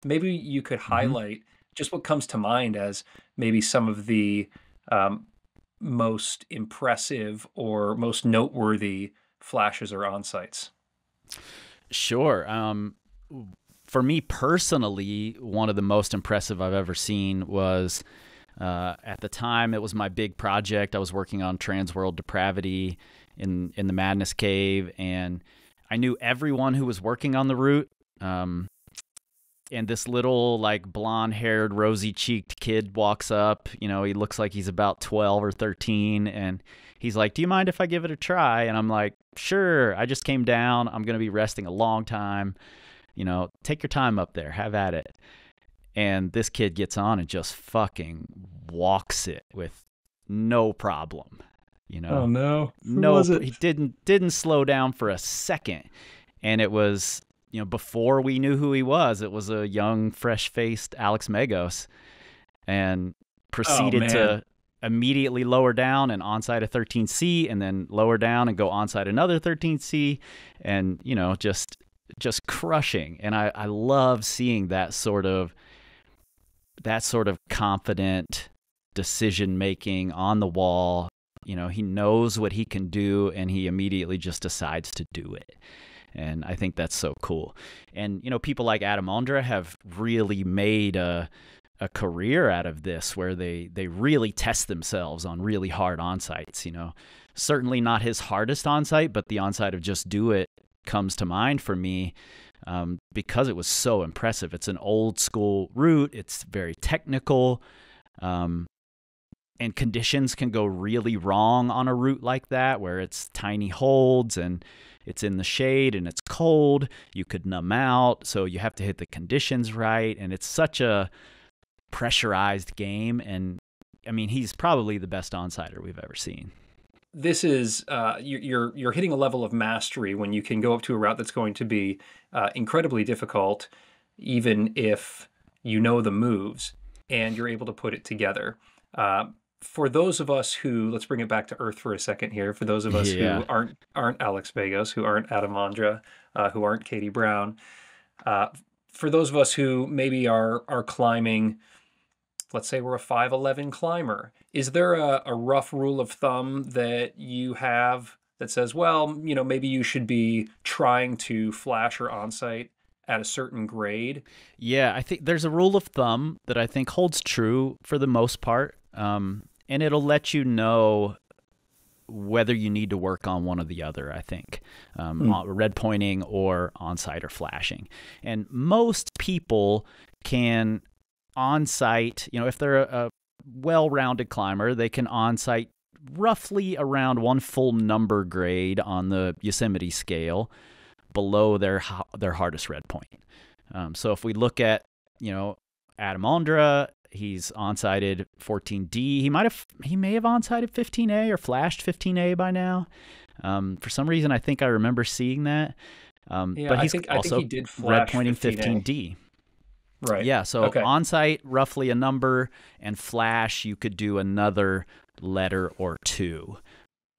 maybe you could Hmm. highlight just what comes to mind as maybe some of the um, most impressive or most noteworthy flashes or onsights. Sure. For me personally, one of the most impressive I've ever seen was at the time it was my big project. I was working on Transworld Depravity in the Madness Cave, and I knew everyone who was working on the route. Um, and this little like blonde haired rosy cheeked kid walks up. He looks like he's about 12 or 13, and he's like, do you mind if I give it a try? And I'm like, sure. I just came down. I'm going to be resting a long time. Take your time up there, have at it. And this kid gets on and just fucking walks it with no problem. you Oh know no, who no was it? he didn't slow down for a second. And it was, before we knew who he was, it was a young fresh faced Alex Megos, and Oh proceeded man. to immediately lower down and onside a 13C, and then lower down and go onside another 13C, and just crushing. And I love seeing that sort of confident decision making on the wall. He knows what he can do, and he immediately just decides to do it. And I think that's so cool. And people like Adam Ondra have really made a career out of this, where they really test themselves on really hard onsights. Certainly not his hardest onsite, but the onsite of Just Do It comes to mind for me, because it was so impressive. It's an old school route. It's very technical, um, and conditions can go really wrong on a route like that, where it's tiny holds and it's in the shade and it's cold. You could numb out, so you have to hit the conditions right, and it's such a pressurized game. And I mean, he's probably the best onsider we've ever seen. This is you're hitting a level of mastery when you can go up to a route that's going to be incredibly difficult, even if you know the moves and you're able to put it together. Uh, for those of us who, let's bring it back to earth for a second here. For those of us Yeah. who aren't Alex Begos, who aren't Adam Ondra, who aren't Katie Brown, uh, for those of us who maybe are climbing, let's say we're a 5'11" climber. Is there a rough rule of thumb that you have that says, well, maybe you should be trying to flash or onsite at a certain grade? Yeah, I think there's a rule of thumb that I think holds true for the most part. And it'll let you know whether you need to work on one or the other, I think, Hmm. red pointing or on-site or flashing. And most people can on-site, if they're a well-rounded climber, they can on-site roughly around one full number grade on the Yosemite scale below their hardest red point. So if we look at, you know, Adam Ondra, he's on-sighted 14D. He may have on-sighted 15A or flashed 15A by now. For some reason, I think I remember seeing that. Yeah, But he's I think he also did red flash pointing 15A. 15D. Right. Yeah, so Okay. on-site roughly a number, and flash you could do another letter or two.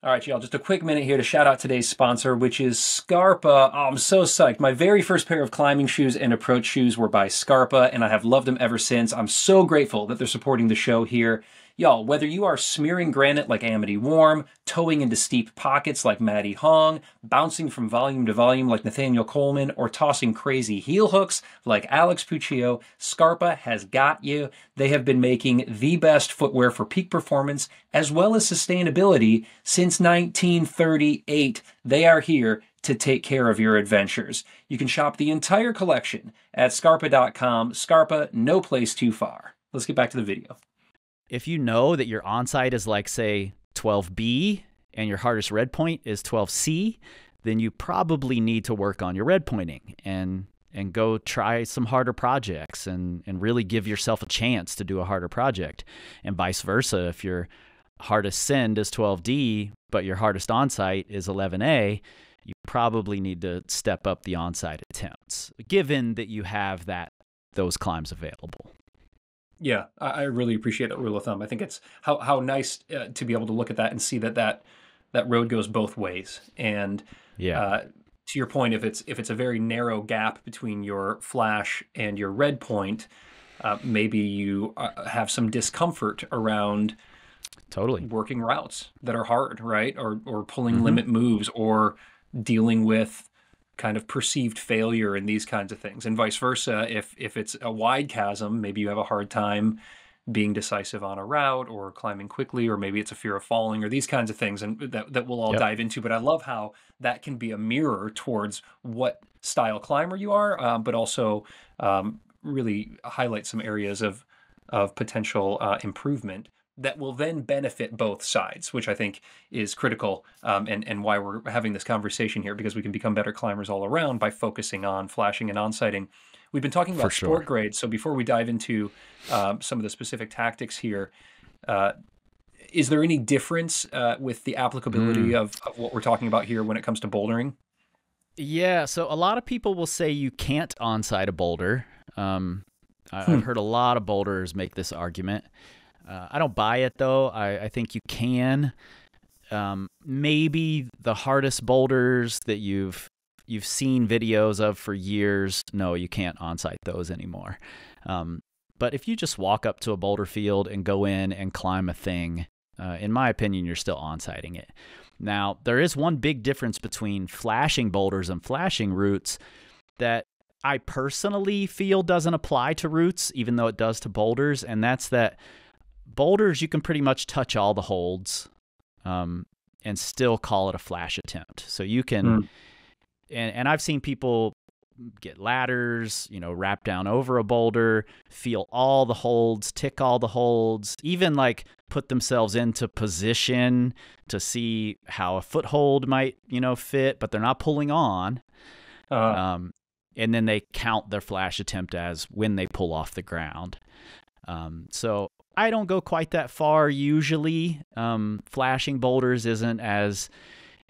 All right, y'all, just a quick minute here to shout out today's sponsor, which is Scarpa. Oh, I'm so psyched. My very first pair of climbing shoes and approach shoes were by Scarpa, and I have loved them ever since. I'm so grateful that they're supporting the show here. Y'all, whether you are smearing granite like Amity Warm, towing into steep pockets like Maddie Hong, bouncing from volume to volume like Nathaniel Coleman, or tossing crazy heel hooks like Alex Puccio, Scarpa has got you. They have been making the best footwear for peak performance as well as sustainability since 1938. They are here to take care of your adventures. You can shop the entire collection at scarpa.com. Scarpa, no place too far. Let's get back to the video. If you know that your on-site is like, say, 12B and your hardest red point is 12C, then you probably need to work on your red pointing and go try some harder projects and really give yourself a chance to do a harder project. And vice versa, if your hardest send is 12D, but your hardest on-site is 11A, you probably need to step up the on-site attempts, given that you have those climbs available. Yeah, I really appreciate that rule of thumb. I think it's how nice to be able to look at that and see that road goes both ways. And Yeah. uh, to your point, if it's a very narrow gap between your flash and your red point, maybe you have some discomfort around Totally working routes that are hard, right? Or pulling limit moves, or dealing with kind of perceived failure and these kinds of things, and vice versa. If it's a wide chasm, maybe you have a hard time being decisive on a route or climbing quickly, or maybe it's a fear of falling, or these kinds of things, and that we'll all dive into. But I love how that can be a mirror towards what style climber you are, but also really highlight some areas of potential improvement that will then benefit both sides, which I think is critical, and why we're having this conversation here, because we can become better climbers all around by focusing on flashing and on-sighting. We've been talking about sport grades, so before we dive into some of the specific tactics here, is there any difference with the applicability of what we're talking about here when it comes to bouldering? Yeah, so a lot of people will say you can't on-sight a boulder. I've heard a lot of boulders make this argument. I don't buy it, though. I think you can. Maybe the hardest boulders that you've seen videos of for years, no, you can't on-sight those anymore. But if you just walk up to a boulder field and go in and climb a thing, in my opinion, you're still on-sighting it. Now, there is one big difference between flashing boulders and flashing routes that I personally feel doesn't apply to routes, even though it does to boulders, and that's that boulders, you can pretty much touch all the holds and still call it a flash attempt. So you can, and I've seen people get ladders, wrap down over a boulder, feel all the holds, tick all the holds, even like put themselves into position to see how a foothold might, fit, but they're not pulling on. And then they count their flash attempt as when they pull off the ground. So I don't go quite that far usually. Flashing boulders isn't as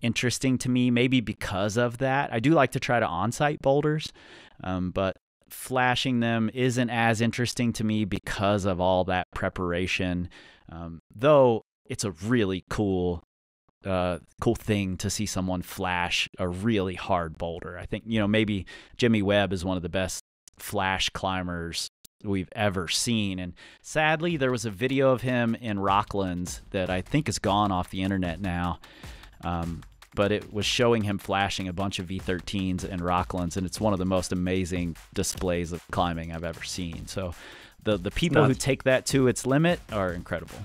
interesting to me, maybe because of that. I do like to try to on-sight boulders, but flashing them isn't as interesting to me because of all that preparation. Though it's a really cool thing to see someone flash a really hard boulder. I think, maybe Jimmy Webb is one of the best flash climbers we've ever seen. And sadly, there was a video of him in Rocklands that I think is gone off the internet now. But it was showing him flashing a bunch of V13s in Rocklands, and it's one of the most amazing displays of climbing I've ever seen. So the people who take that to its limit are incredible.